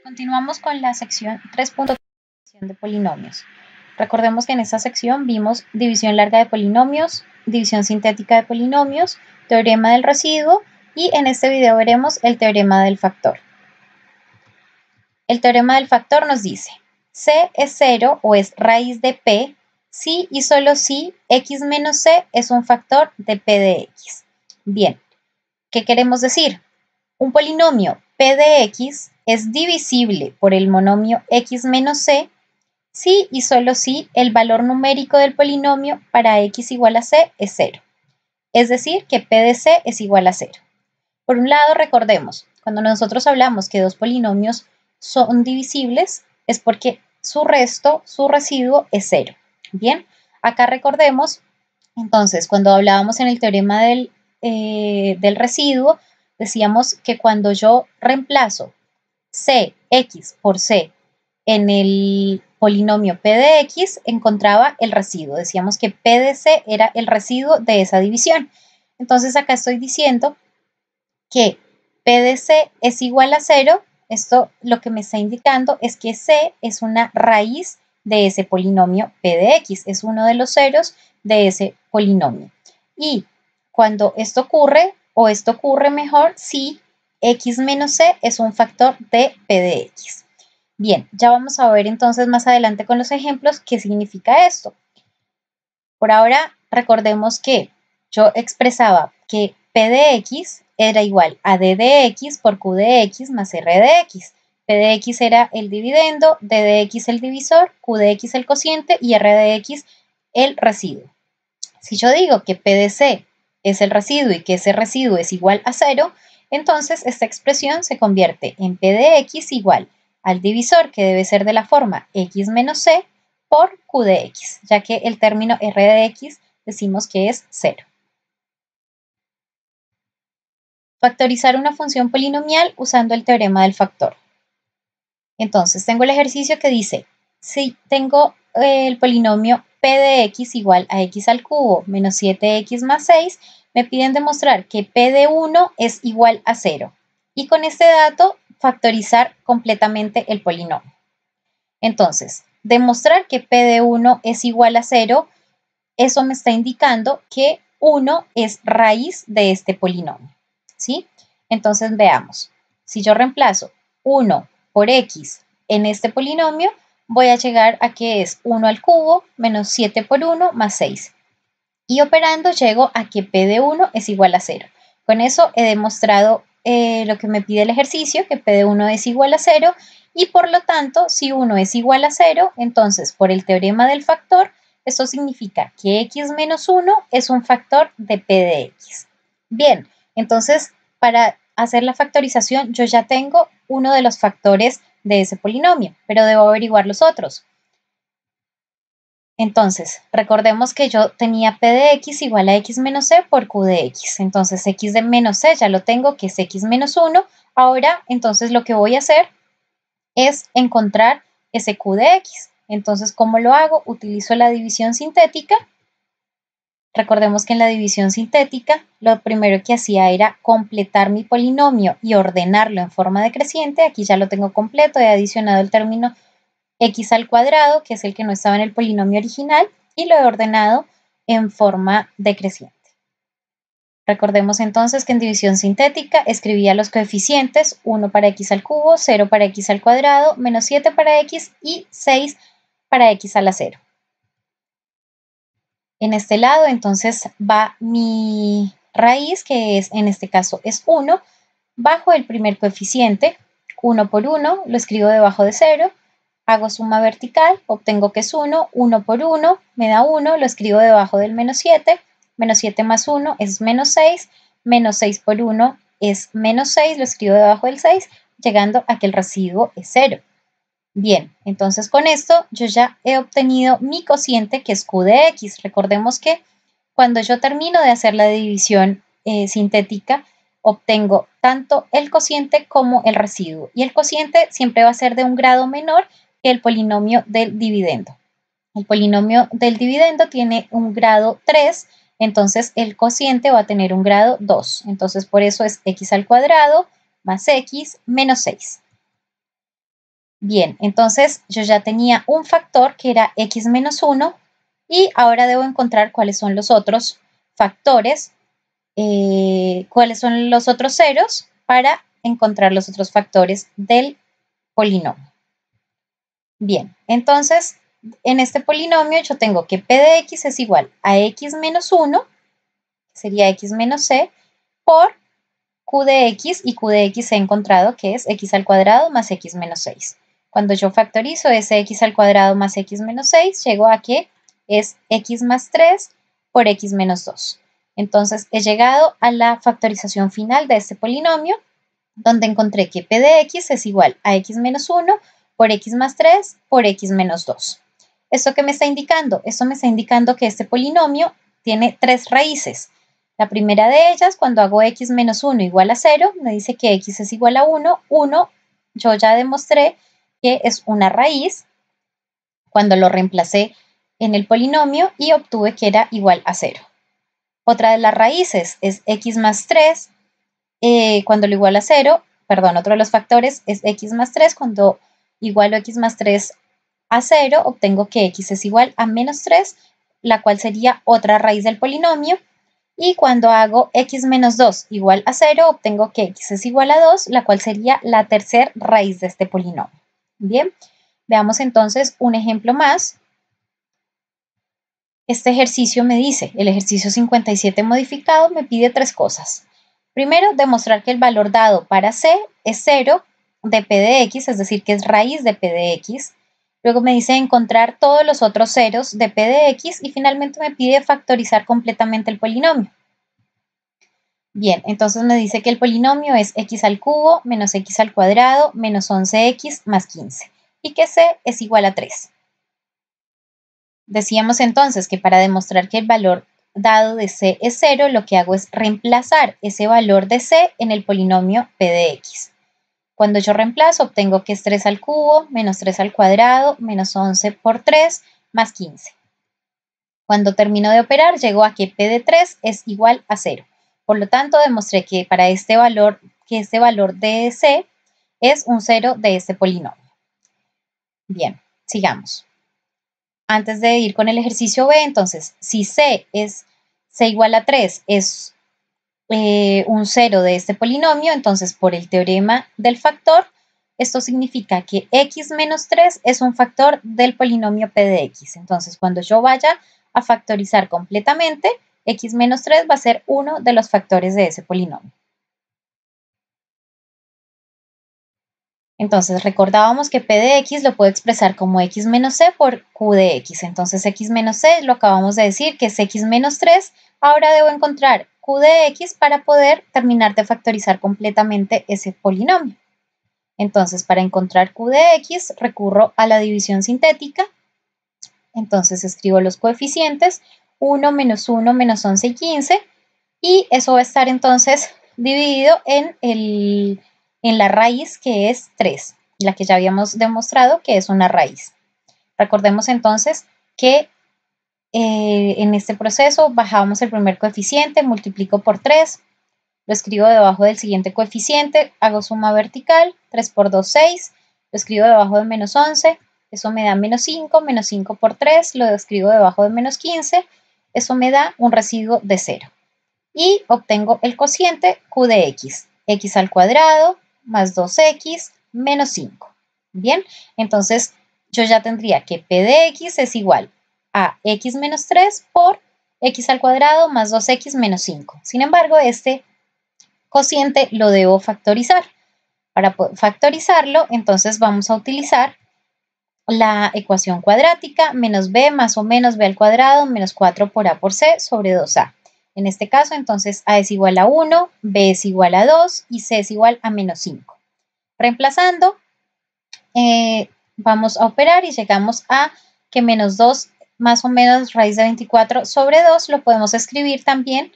Continuamos con la sección 3.3 de polinomios. Recordemos que en esta sección vimos división larga de polinomios, división sintética de polinomios, teorema del residuo y en este video veremos el teorema del factor. El teorema del factor nos dice: C es 0 o es raíz de P si y solo si x menos C es un factor de P de X. Bien, ¿qué queremos decir? Un polinomio P de X es divisible por el monomio x menos c si y solo si el valor numérico del polinomio para x igual a c es 0. Es decir, que P de c es igual a 0. Por un lado, recordemos, cuando nosotros hablamos que dos polinomios son divisibles, es porque su residuo es 0. Bien, acá recordemos, entonces, cuando hablábamos en el teorema del residuo, decíamos que cuando yo reemplazo Cx por C en el polinomio P de X, encontraba el residuo. Decíamos que P de C era el residuo de esa división. Entonces acá estoy diciendo que P de C es igual a 0. Esto lo que me está indicando es que C es una raíz de ese polinomio P de X. Es uno de los ceros de ese polinomio. Y cuando esto ocurre, o esto ocurre mejor, si x menos c es un factor de P de X. Bien, ya vamos a ver entonces más adelante con los ejemplos qué significa esto. Por ahora, recordemos que yo expresaba que P de X era igual a D de X por Q de X más R de X. P de X era el dividendo, D de X el divisor, Q de X el cociente y R de X el residuo. Si yo digo que P de C es el residuo y que ese residuo es igual a 0, entonces esta expresión se convierte en P de X igual al divisor, que debe ser de la forma x menos c, por Q de X, ya que el término R de X decimos que es 0. Factorizar una función polinomial usando el teorema del factor. Entonces, tengo el ejercicio que dice, si tengo el polinomio P de X igual a X al cubo menos 7X más 6, me piden demostrar que P de 1 es igual a 0. Y con este dato, factorizar completamente el polinomio. Entonces, demostrar que P de 1 es igual a 0, eso me está indicando que 1 es raíz de este polinomio, ¿sí? Entonces, veamos. Si yo reemplazo 1 por x en este polinomio, voy a llegar a que es 1 al cubo menos 7 por 1 más 6. Y operando llego a que P de 1 es igual a 0. Con eso he demostrado lo que me pide el ejercicio, que P de 1 es igual a 0, y por lo tanto, si 1 es igual a 0, entonces por el teorema del factor, esto significa que x menos 1 es un factor de P de X. Bien, entonces para hacer la factorización yo ya tengo uno de los factores de ese polinomio, pero debo averiguar los otros. Entonces, recordemos que yo tenía P de X igual a X menos C por Q de X. Entonces, X de menos C ya lo tengo, que es X menos 1. Ahora, entonces, lo que voy a hacer es encontrar ese Q de X. Entonces, ¿cómo lo hago? Utilizo la división sintética. Recordemos que en la división sintética, lo primero que hacía era completar mi polinomio y ordenarlo en forma decreciente. Aquí ya lo tengo completo, he adicionado el término x al cuadrado, que es el que no estaba en el polinomio original, y lo he ordenado en forma decreciente. Recordemos entonces que en división sintética escribía los coeficientes 1 para x al cubo, 0 para x al cuadrado, menos 7 para x y 6 para x a la 0. En este lado entonces va mi raíz, que es en este caso es 1, bajo el primer coeficiente, 1 por 1, lo escribo debajo de 0, hago suma vertical, obtengo que es 1, 1 por 1 me da 1, lo escribo debajo del menos 7 más 1 es menos 6, menos 6 por 1 es menos 6, lo escribo debajo del 6, llegando a que el residuo es 0. Bien, entonces con esto yo ya he obtenido mi cociente, que es Q de X. Recordemos que cuando yo termino de hacer la división sintética, obtengo tanto el cociente como el residuo. Y el cociente siempre va a ser de un grado menor que el polinomio del dividendo. El polinomio del dividendo tiene un grado 3, entonces el cociente va a tener un grado 2. Entonces por eso es x al cuadrado más x menos 6. Bien, entonces yo ya tenía un factor que era x menos 1 y ahora debo encontrar cuáles son los otros factores, cuáles son los otros ceros para encontrar los otros factores del polinomio. Bien, entonces en este polinomio yo tengo que p de x es igual a x menos 1, sería x menos c, por q de x, y q de x he encontrado que es x al cuadrado más x menos 6. Cuando yo factorizo ese x al cuadrado más x menos 6, llego a que es x más 3 por x menos 2. Entonces he llegado a la factorización final de este polinomio, donde encontré que p de x es igual a x menos 1 por x más 3 por x menos 2. ¿Esto qué me está indicando? Esto me está indicando que este polinomio tiene 3 raíces. La primera de ellas, cuando hago x menos 1 igual a 0, me dice que x es igual a 1. 1, yo ya demostré que es una raíz cuando lo reemplacé en el polinomio y obtuve que era igual a 0. Otra de las raíces es x más 3 cuando lo igualo a 0, perdón, otro de los factores es x más 3, cuando igualo x más 3 a 0, obtengo que x es igual a menos 3, la cual sería otra raíz del polinomio. Y cuando hago x menos 2 igual a 0, obtengo que x es igual a 2, la cual sería la tercera raíz de este polinomio. Bien, veamos entonces un ejemplo más. Este ejercicio me dice, el ejercicio 57 modificado me pide 3 cosas. Primero, demostrar que el valor dado para c es 0 de p de x, es decir, que es raíz de p de x. Luego me dice encontrar todos los otros ceros de p de x y finalmente me pide factorizar completamente el polinomio. Bien, entonces me dice que el polinomio es x al cubo menos x al cuadrado menos 11x más 15 y que c es igual a 3. Decíamos entonces que para demostrar que el valor dado de c es 0, lo que hago es reemplazar ese valor de c en el polinomio p de x. Cuando yo reemplazo, obtengo que es 3 al cubo menos 3 al cuadrado menos 11 por 3 más 15. Cuando termino de operar, llego a que p de 3 es igual a 0. Por lo tanto, demostré que para este valor de c es un cero de este polinomio. Bien, sigamos. Antes de ir con el ejercicio B, entonces, si c igual a 3 es un cero de este polinomio, entonces por el teorema del factor, esto significa que x menos 3 es un factor del polinomio p de x. Entonces, cuando yo vaya a factorizar completamente, x menos 3 va a ser uno de los factores de ese polinomio. Entonces, recordábamos que p de x lo puedo expresar como x menos c por q de x. Entonces, x menos c lo acabamos de decir que es x menos 3. Ahora debo encontrar q de x para poder terminar de factorizar completamente ese polinomio. Entonces, para encontrar q de x, recurro a la división sintética. Entonces, escribo los coeficientes, 1 menos 1 menos 11 y 15. Y eso va a estar entonces dividido en la raíz que es 3, la que ya habíamos demostrado que es una raíz. Recordemos entonces que en este proceso bajamos el primer coeficiente, multiplico por 3, lo escribo debajo del siguiente coeficiente, hago suma vertical, 3 por 2, 6, lo escribo debajo de menos 11, eso me da menos 5 por 3, lo escribo debajo de menos 15, eso me da un residuo de 0. Y obtengo el cociente q de x, x al cuadrado más 2x menos 5. Bien, entonces yo ya tendría que p de x es igual a x menos 3 por x al cuadrado más 2x menos 5. Sin embargo, este cociente lo debo factorizar. Para factorizarlo, entonces vamos a utilizar la ecuación cuadrática, menos b más o menos b al cuadrado menos 4 por a por c sobre 2a. En este caso, entonces, a es igual a 1, b es igual a 2 y c es igual a menos 5. Reemplazando, vamos a operar y llegamos a que menos 2 más o menos raíz de 24 sobre 2 lo podemos escribir también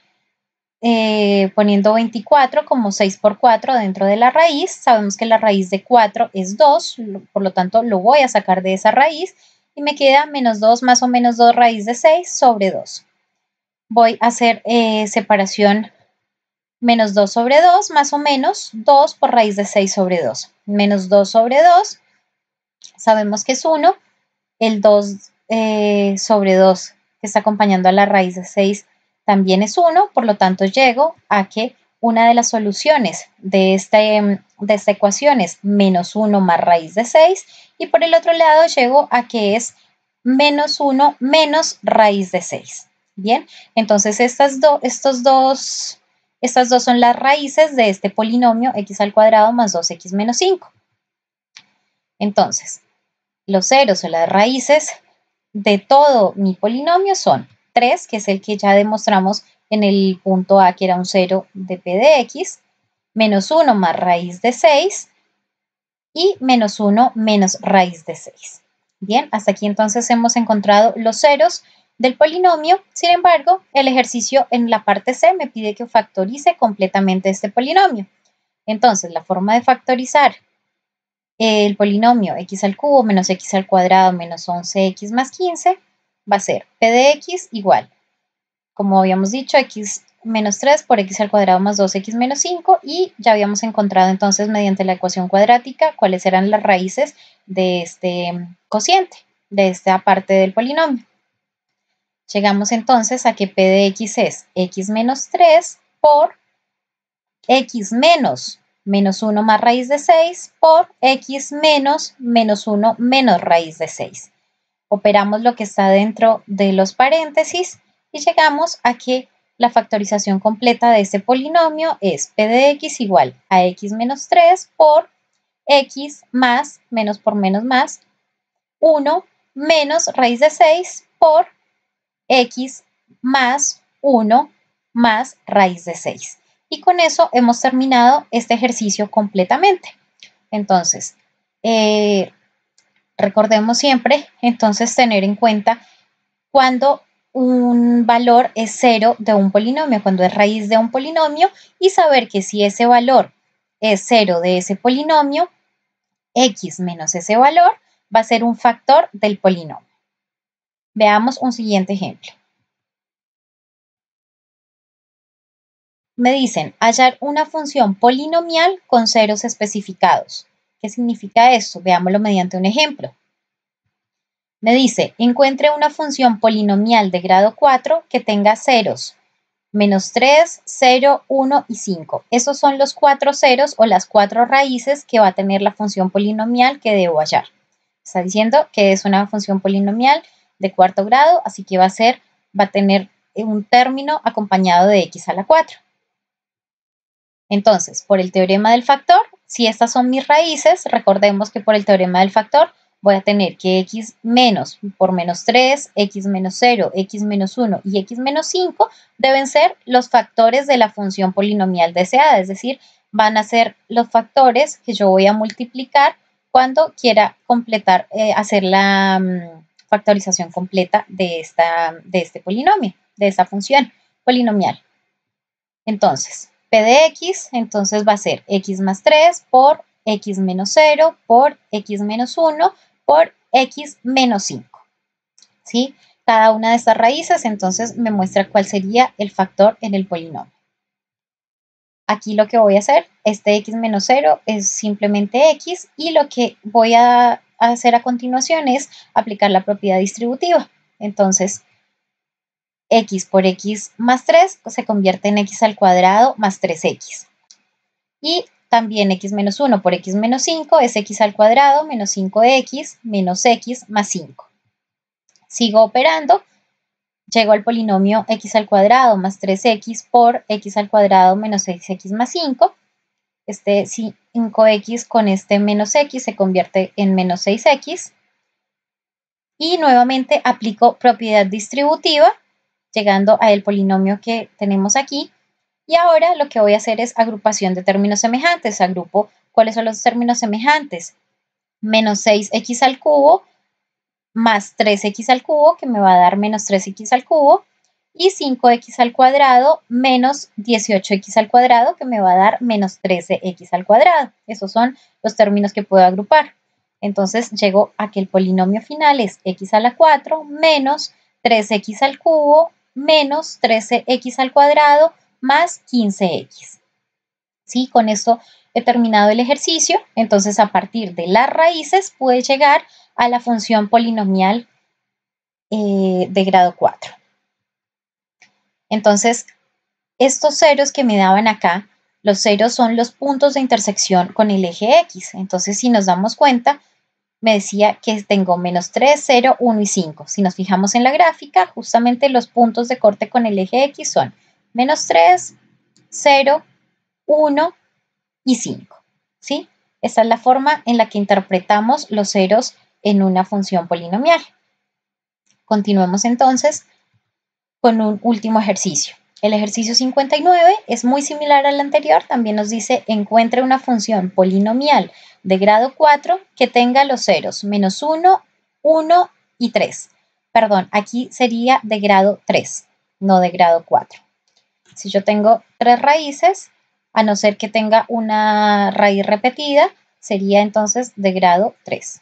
poniendo 24 como 6 por 4 dentro de la raíz. Sabemos que la raíz de 4 es 2, por lo tanto lo voy a sacar de esa raíz y me queda menos 2 más o menos 2 raíz de 6 sobre 2. Voy a hacer separación menos 2 sobre 2 más o menos 2 por raíz de 6 sobre 2. Menos 2 sobre 2 Sabemos que es 1, el 2 sobre 2 que está acompañando a la raíz de 6 también es 1, por lo tanto llego a que una de las soluciones de esta ecuación es menos 1 más raíz de 6 y por el otro lado llego a que es menos 1 menos raíz de 6. Bien, entonces estas dos son las raíces de este polinomio x al cuadrado más 2x menos 5. Entonces, los ceros o las raíces de todo mi polinomio son 3, que es el que ya demostramos en el punto A, que era un 0 de p de x, menos 1 más raíz de 6 y menos 1 menos raíz de 6. Bien, hasta aquí entonces hemos encontrado los ceros del polinomio. Sin embargo, el ejercicio en la parte C me pide que factorice completamente este polinomio. Entonces, la forma de factorizar el polinomio x al cubo menos x al cuadrado menos 11x más 15 va a ser p de x igual, como habíamos dicho, x menos 3 por x al cuadrado más 2x menos 5 y ya habíamos encontrado entonces mediante la ecuación cuadrática cuáles eran las raíces de este cociente, de esta parte del polinomio. Llegamos entonces a que p de x es x menos 3 por x menos 1 más raíz de 6 por x menos 1 menos raíz de 6. Operamos lo que está dentro de los paréntesis y llegamos a que la factorización completa de este polinomio es p de x igual a x menos 3 por x más, menos por menos más, 1 menos raíz de 6 por x más 1 más raíz de 6. Y con eso hemos terminado este ejercicio completamente. Entonces, recordemos siempre, entonces, tener en cuenta cuando un valor es 0 de un polinomio, cuando es raíz de un polinomio, y saber que si ese valor es 0 de ese polinomio, x menos ese valor va a ser un factor del polinomio. Veamos un siguiente ejemplo. Me dicen hallar una función polinomial con ceros especificados. ¿Qué significa esto? Veámoslo mediante un ejemplo. Me dice, encuentre una función polinomial de grado 4 que tenga ceros, menos 3, 0, 1 y 5. Esos son los 4 ceros o las 4 raíces que va a tener la función polinomial que debo hallar. Está diciendo que es una función polinomial de cuarto grado, así que va a tener un término acompañado de x a la 4. Entonces, por el teorema del factor, si estas son mis raíces, recordemos que por el teorema del factor voy a tener que x menos por menos 3, x menos 0, x menos 1 y x menos 5 deben ser los factores de la función polinomial deseada, es decir, van a ser los factores que yo voy a multiplicar cuando quiera completar, hacer la factorización completa de este polinomio, de esta función polinomial. Entonces, p de x, entonces va a ser x más 3 por x menos 0 por x menos 1 por x menos 5. ¿Sí? Cada una de estas raíces entonces me muestra cuál sería el factor en el polinomio. Aquí lo que voy a hacer, este x menos 0 es simplemente x y lo que voy a hacer a continuación es aplicar la propiedad distributiva. Entonces, x por x más 3 se convierte en x al cuadrado más 3x. Y también x menos 1 por x menos 5 es x al cuadrado menos 5x menos x más 5. Sigo operando, llego al polinomio x al cuadrado más 3x por x al cuadrado menos 6x más 5. Este 5x con este menos x se convierte en menos 6x. Y nuevamente aplico propiedad distributiva, llegando al polinomio que tenemos aquí. Y ahora lo que voy a hacer es agrupación de términos semejantes. Agrupo cuáles son los términos semejantes. Menos 6x al cubo más 3x al cubo, que me va a dar menos 3x al cubo. Y 5x al cuadrado menos 18x al cuadrado, que me va a dar menos 13x al cuadrado. Esos son los términos que puedo agrupar. Entonces llego a que el polinomio final es x a la 4 menos 3x al cubo menos 13x al cuadrado más 15x. ¿Sí? Con esto he terminado el ejercicio, entonces a partir de las raíces pude llegar a la función polinomial de grado 4. Entonces, estos ceros que me daban acá, los ceros son los puntos de intersección con el eje X. Entonces, si nos damos cuenta, me decía que tengo menos 3, 0, 1 y 5. Si nos fijamos en la gráfica, justamente los puntos de corte con el eje X son menos 3, 0, 1 y 5. ¿Sí? Esta es la forma en la que interpretamos los ceros en una función polinomial. Continuemos entonces con un último ejercicio. El ejercicio 59 es muy similar al anterior, también nos dice encuentre una función polinomial de grado 4 que tenga los ceros menos 1, 1 y 3. Perdón, aquí sería de grado 3, no de grado 4. Si yo tengo 3 raíces, a no ser que tenga una raíz repetida, sería entonces de grado 3.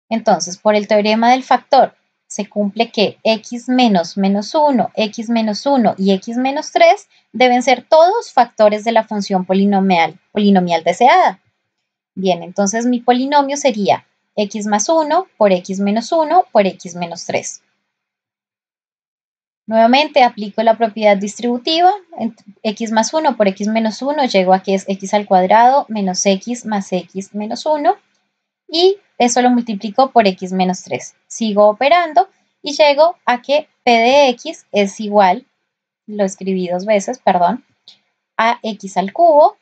Entonces, por el teorema del factor, se cumple que x menos menos 1, x menos 1 y x menos 3 deben ser todos factores de la función polinomial deseada. Bien, entonces mi polinomio sería x más 1 por x menos 1 por x menos 3. Nuevamente aplico la propiedad distributiva, x más 1 por x menos 1 llego a que es x al cuadrado menos x más x menos 1. Y eso lo multiplico por x menos 3. Sigo operando y llego a que p de x es igual, lo escribí 2 veces, perdón, a x al cubo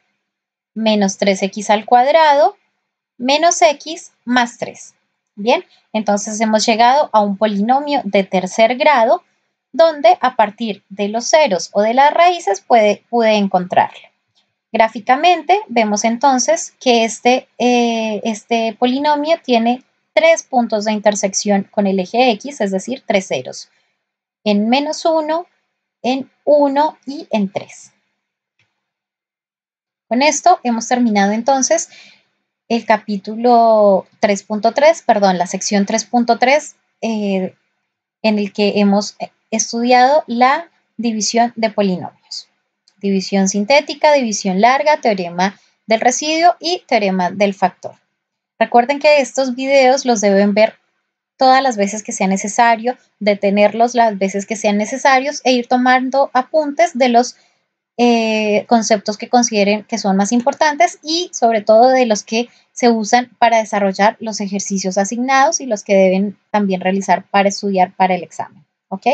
menos 3x al cuadrado menos x más 3. Bien, entonces hemos llegado a un polinomio de tercer grado donde a partir de los ceros o de las raíces pude encontrarlo. Gráficamente vemos entonces que este polinomio tiene 3 puntos de intersección con el eje X, es decir, 3 ceros, en menos 1, en 1 y en 3. Con esto hemos terminado entonces el capítulo 3.3, perdón, la sección 3.3, en el que hemos estudiado la división de polinomios. División sintética, división larga, teorema del residuo y teorema del factor. Recuerden que estos videos los deben ver todas las veces que sea necesario, detenerlos las veces que sean necesarios e ir tomando apuntes de los conceptos que consideren que son más importantes y sobre todo de los que se usan para desarrollar los ejercicios asignados y los que deben también realizar para estudiar para el examen. ¿Ok?